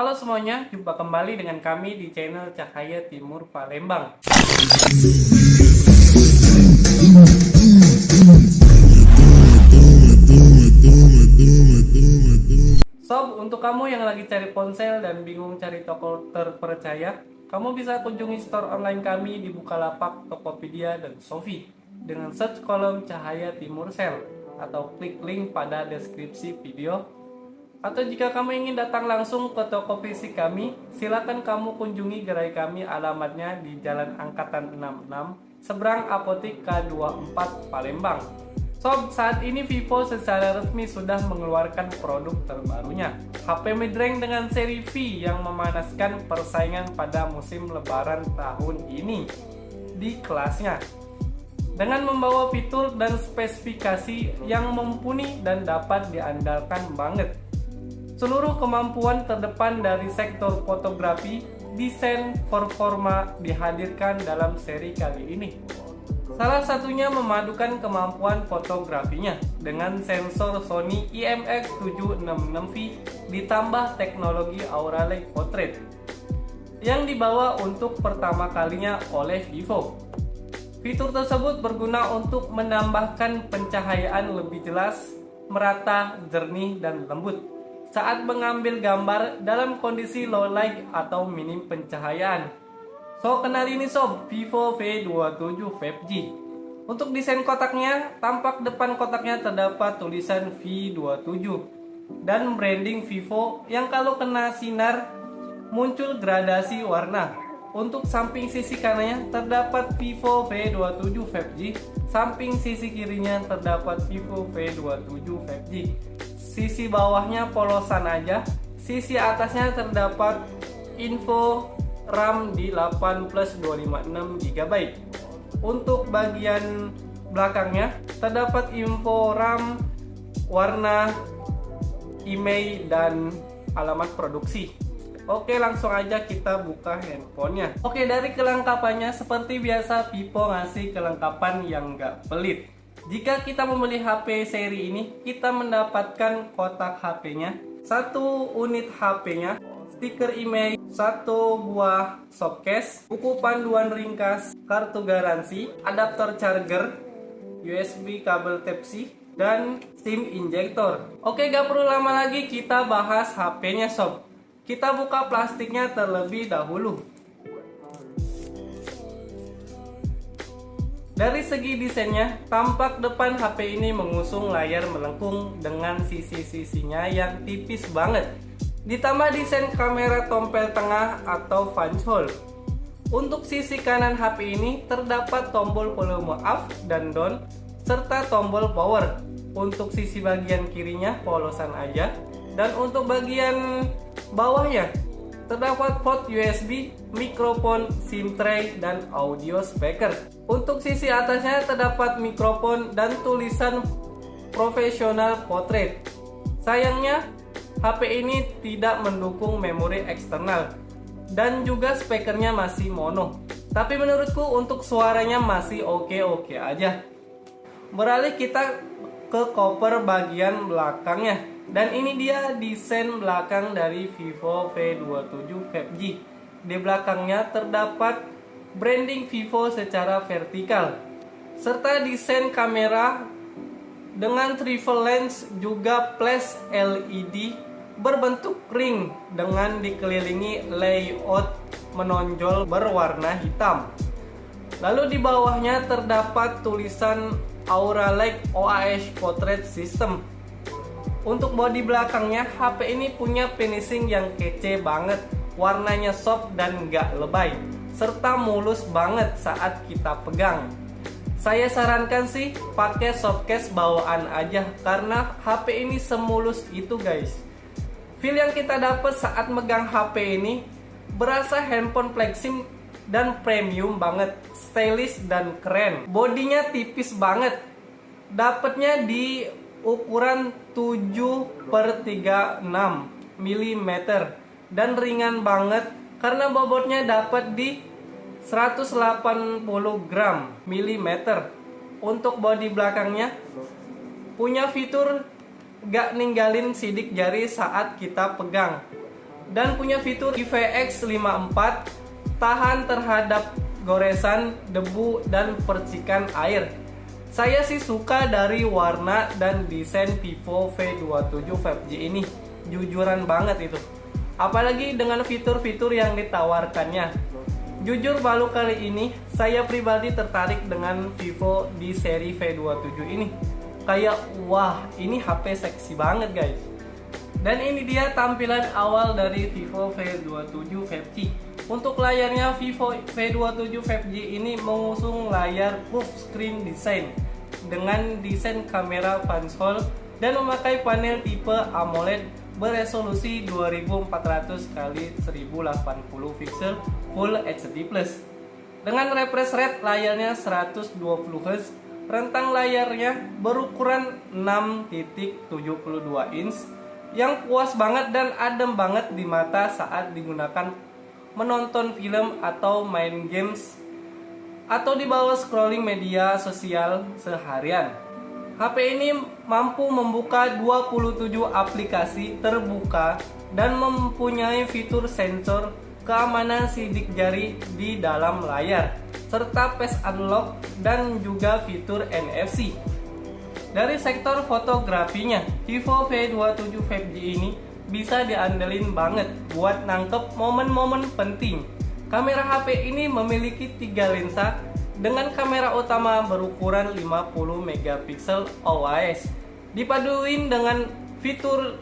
Halo semuanya, jumpa kembali dengan kami di channel Cahaya Timur Palembang. Sob, untuk kamu yang lagi cari ponsel dan bingung cari toko terpercaya, kamu bisa kunjungi store online kami di Bukalapak, Tokopedia, dan Shopee dengan search kolom Cahaya Timur Sale atau klik link pada deskripsi video. Atau jika kamu ingin datang langsung ke toko fisik kami, silakan kamu kunjungi gerai kami, alamatnya di Jalan Angkatan 66, seberang Apotik K24 Palembang. Sob, saat ini Vivo secara resmi sudah mengeluarkan produk terbarunya, HP midrange dengan seri V yang memanaskan persaingan pada musim lebaran tahun ini di kelasnya. Dengan membawa fitur dan spesifikasi yang mumpuni dan dapat diandalkan banget. Seluruh kemampuan terdepan dari sektor fotografi, desain, performa dihadirkan dalam seri kali ini. Salah satunya memadukan kemampuan fotografinya dengan sensor Sony IMX766V ditambah teknologi Aura Light Portrait yang dibawa untuk pertama kalinya oleh Vivo. Fitur tersebut berguna untuk menambahkan pencahayaan lebih jelas, merata, jernih, dan lembut saat mengambil gambar dalam kondisi low light atau minim pencahayaan. So, kenal ini sob, Vivo V27 5G. Untuk desain kotaknya, tampak depan kotaknya terdapat tulisan V27 dan branding Vivo yang kalau kena sinar muncul gradasi warna. Untuk samping sisi kanannya terdapat Vivo V27 5G, samping sisi kirinya terdapat Vivo V27 5G. Sisi bawahnya polosan aja, sisi atasnya terdapat info RAM di 8 plus 256 GB. Untuk bagian belakangnya terdapat info RAM, warna, email, dan alamat produksi. Oke, langsung aja kita buka handphonenya. Oke, dari kelengkapannya seperti biasa Vivo ngasih kelengkapan yang gak pelit. Jika kita membeli HP seri ini, kita mendapatkan kotak HP-nya, satu unit HP-nya, stiker email, satu buah softcase, buku panduan ringkas, kartu garansi, adaptor charger, USB kabel Type-C, dan SIM injektor. Oke, gak perlu lama lagi, kita bahas HP-nya sob. Kita buka plastiknya terlebih dahulu. Dari segi desainnya, tampak depan HP ini mengusung layar melengkung dengan sisi-sisinya yang tipis banget. Ditambah desain kamera tompel tengah atau punch hole. Untuk sisi kanan HP ini terdapat tombol volume up dan down serta tombol power. Untuk sisi bagian kirinya polosan aja, dan untuk bagian bawahnya terdapat port USB, mikrofon, SIM tray, dan audio speaker. Untuk sisi atasnya terdapat mikrofon dan tulisan profesional portrait. Sayangnya, HP ini tidak mendukung memori eksternal dan juga speakernya masih mono. Tapi menurutku untuk suaranya masih oke-oke aja. Beralih kita ke cover bagian belakangnya. Dan ini dia desain belakang dari Vivo V27 5G. Di belakangnya terdapat branding Vivo secara vertikal, serta desain kamera dengan triple lens juga flash LED berbentuk ring dengan dikelilingi layout menonjol berwarna hitam. Lalu di bawahnya terdapat tulisan Aura Light OAS Portrait System. Untuk bodi belakangnya, HP ini punya finishing yang kece banget. Warnanya soft dan gak lebay, serta mulus banget saat kita pegang. Saya sarankan sih pakai softcase bawaan aja, karena HP ini semulus itu guys. Feel yang kita dapat saat megang HP ini berasa handphone flagship dan premium banget, stylish dan keren. Bodinya tipis banget, dapatnya di ukuran 7/36 mm dan ringan banget karena bobotnya dapat di 180 gram mm. Untuk bodi belakangnya punya fitur gak ninggalin sidik jari saat kita pegang. dan punya fitur IPX54, tahan terhadap goresan, debu, dan percikan air. Saya sih suka dari warna dan desain Vivo V27 5G ini, jujuran banget itu. Apalagi dengan fitur-fitur yang ditawarkannya. Jujur baru kali ini saya pribadi tertarik dengan Vivo di seri V27 ini. Kayak wah, ini HP seksi banget guys. Dan ini dia tampilan awal dari Vivo V27 5G. Untuk layarnya Vivo V27 5G ini mengusung layar curved screen design dengan desain kamera punch-hole dan memakai panel tipe AMOLED beresolusi 2400 x 1080 pixel Full HD+. Dengan refresh rate layarnya 120 Hz, rentang layarnya berukuran 6.72 inch yang puas banget dan adem banget di mata saat digunakan menonton film atau main games atau di bawah scrolling media sosial seharian. HP ini mampu membuka 27 aplikasi terbuka dan mempunyai fitur sensor keamanan sidik jari di dalam layar serta face unlock dan juga fitur NFC. Dari sektor fotografinya, Vivo V27 5G ini bisa diandelin banget buat nangkep momen-momen penting. Kamera HP ini memiliki 3 lensa dengan kamera utama berukuran 50 megapiksel OIS, dipaduin dengan fitur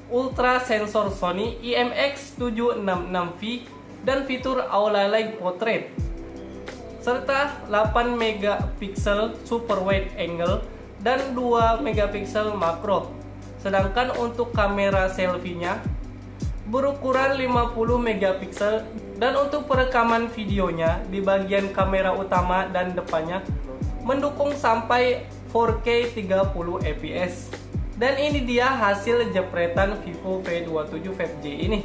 ultra sensor Sony IMX766V dan fitur Aula Light Portrait, serta 8 megapiksel super wide angle dan 2 megapiksel makro. Sedangkan untuk kamera selfie-nya berukuran 50 megapiksel dan untuk perekaman videonya di bagian kamera utama dan depannya mendukung sampai 4K 30 fps. Dan ini dia hasil jepretan Vivo V27 5G ini.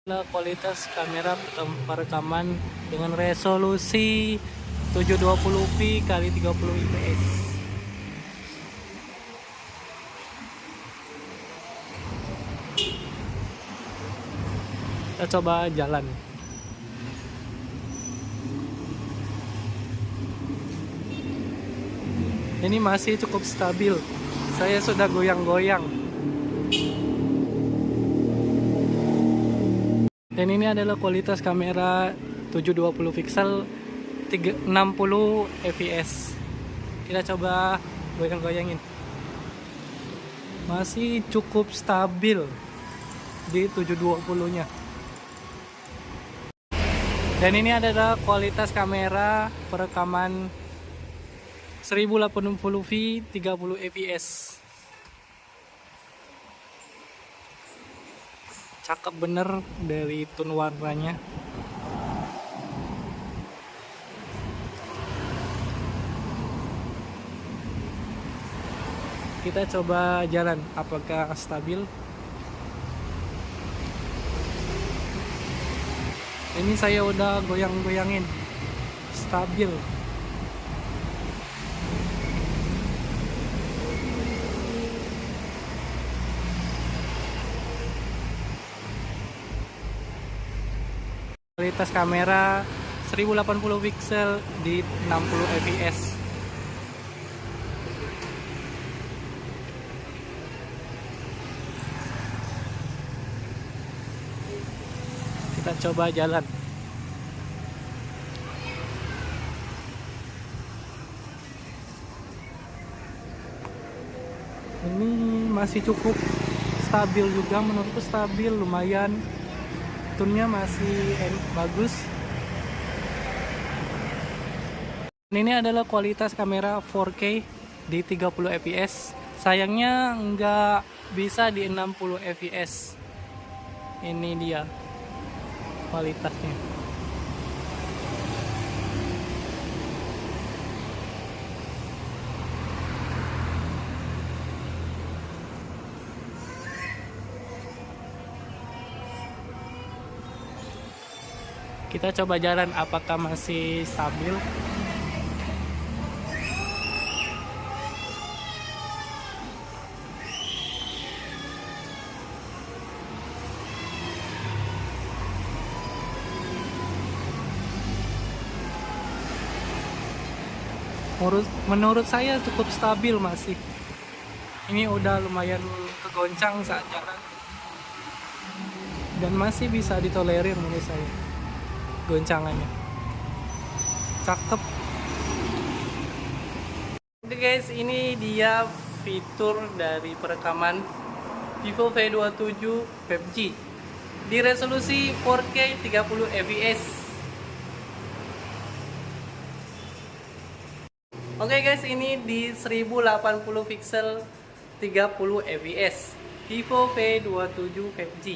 Kualitas kamera perekaman dengan resolusi 720p x 30 fps. Kita coba jalan. Ini masih cukup stabil. Saya sudah goyang-goyang. Dan ini adalah kualitas kamera 720 pixel 60 fps. Kita coba goyang-goyangin. Masih cukup stabil di 720-nya. Dan ini adalah kualitas kamera perekaman 1080p 30 fps. Cakep bener dari tone warnanya. Kita coba jalan, apakah stabil? Ini saya udah goyang-goyangin, stabil. Kualitas kamera 1080 pixel di 60 fps. Kita coba jalan. Ini masih cukup stabil juga, menurutku stabil, lumayan. Tunnya masih bagus. Ini adalah kualitas kamera 4K di 30 fps. Sayangnya nggak bisa di 60 fps. Ini dia kualitasnya. Kita coba jalan apakah masih stabil. Menurut saya cukup stabil masih. Ini udah lumayan kegoncang saat jalan. Dan masih bisa ditolerir menurut saya goncangannya. Cakep. Oke guys, ini dia fitur dari perekaman Vivo V27 5G di resolusi 4K 30 fps. Oke guys, ini di 1080 pixel 30 fps Vivo V27 5G.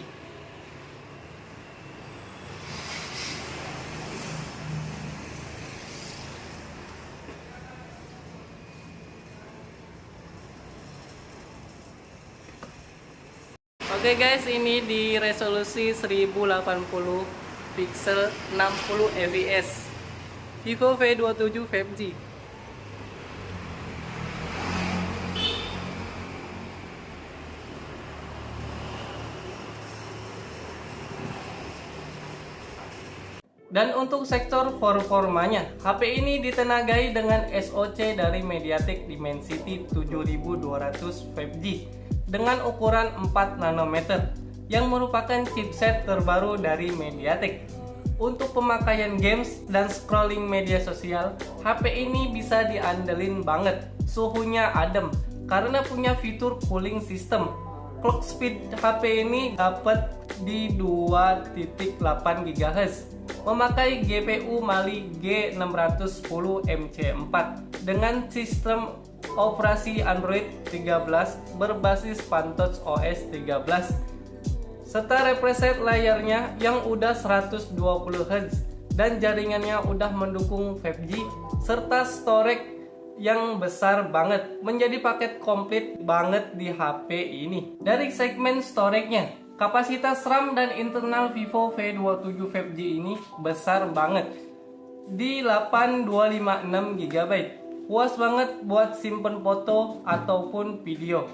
Oke guys, ini di resolusi 1080 pixel 60 fps Vivo V27 5G. Dan untuk sektor performanya, HP ini ditenagai dengan SoC dari MediaTek Dimensity 7200 5G dengan ukuran 4 nanometer yang merupakan chipset terbaru dari MediaTek. Untuk pemakaian games dan scrolling media sosial, HP ini bisa diandelin banget. Suhunya adem karena punya fitur cooling system. Clock speed HP ini dapat di 2.8 GHz. Memakai GPU Mali G610 MC4 dengan sistem operasi Android 13 berbasis Pantoch OS 13 serta refresh rate layarnya yang udah 120 Hz dan jaringannya udah mendukung 5G serta storage yang besar banget, menjadi paket komplit banget di HP ini. Dari segmen storage-nya, kapasitas RAM dan internal Vivo V27 5G ini besar banget di 8256 GB. Puas banget buat simpen foto ataupun video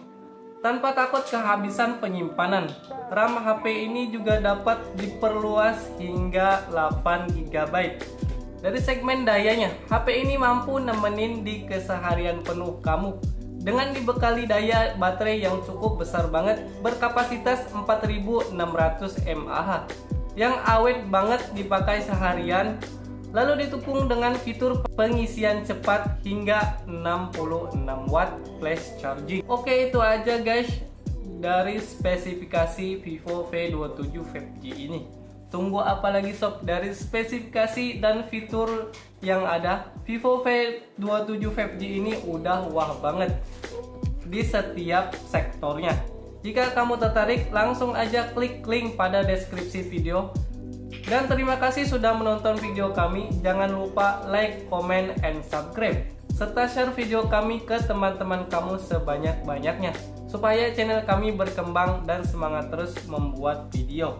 tanpa takut kehabisan penyimpanan. RAM HP ini juga dapat diperluas hingga 8 GB. Dari segmen dayanya, HP ini mampu nemenin di keseharian penuh kamu dengan dibekali daya baterai yang cukup besar banget berkapasitas 4600 mAh yang awet banget dipakai seharian, lalu didukung dengan fitur pengisian cepat hingga 66 watt flash charging. Oke, itu aja guys dari spesifikasi Vivo V27 5G ini. Tunggu apa lagi sob? Dari spesifikasi dan fitur yang ada, Vivo V27 5G ini udah wah banget di setiap sektornya. Jika kamu tertarik, langsung aja klik link pada deskripsi video. Dan terima kasih sudah menonton video kami. Jangan lupa like, comment, and subscribe serta share video kami ke teman-teman kamu sebanyak-banyaknya supaya channel kami berkembang dan semangat terus membuat video.